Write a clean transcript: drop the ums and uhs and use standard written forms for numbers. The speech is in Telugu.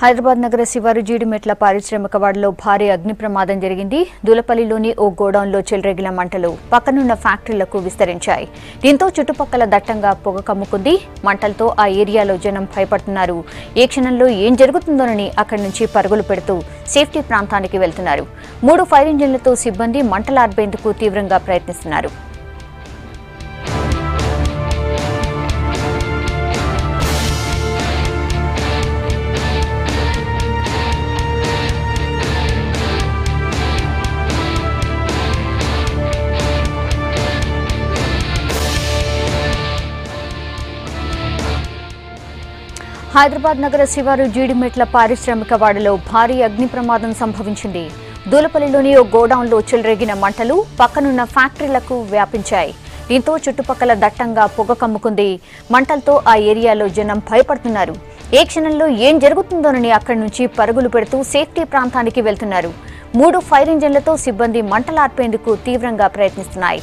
హైదరాబాద్ నగర శివారు జీడిమెట్ల పారిశ్రామిక వాడలో భారీ అగ్ని ప్రమాదం జరిగింది. దూలపల్లిలోని ఓ గోడౌన్లో చెలరేగిన మంటలు పక్కనున్న ఫ్యాక్టరీలకు విస్తరించాయి. దీంతో చుట్టుపక్కల దట్టంగా పొగ కమ్ముకుంది. మంటలతో ఆ ఏరియాలో జనం భయపడుతున్నారు. ఏ క్షణంలో ఏం జరుగుతుందోనని అక్కడి నుంచి పరుగులు పెడుతూ సేఫ్టీ ప్రాంతానికి వెళ్తున్నారు. 3 ఫైర్ ఇంజిన్లతో సిబ్బంది మంటలార్పేందుకు తీవ్రంగా ప్రయత్నిస్తున్నారు. హైదరాబాద్ నగర శివారు జీడిమెట్ల పారిశ్రామిక వాడలో భారీ అగ్ని ప్రమాదం సంభవించింది. దూలపల్లిలోని ఓ గోడౌన్లో చెలరేగిన మంటలు పక్కనున్న ఫ్యాక్టరీలకు వ్యాపించాయి. దీంతో చుట్టుపక్కల దట్టంగా పొగ కమ్ముకుంది. మంటలతో ఆ ఏరియాలో జనం భయపడుతున్నారు. ఏ క్షణంలో ఏం జరుగుతుందోనని అక్కడి నుంచి పరుగులు పెడుతూ సేఫ్టీ ప్రాంతానికి వెళ్తున్నారు. 3 ఫైర్ ఇంజిన్లతో సిబ్బంది మంటలార్పేందుకు తీవ్రంగా ప్రయత్నిస్తున్నాయి.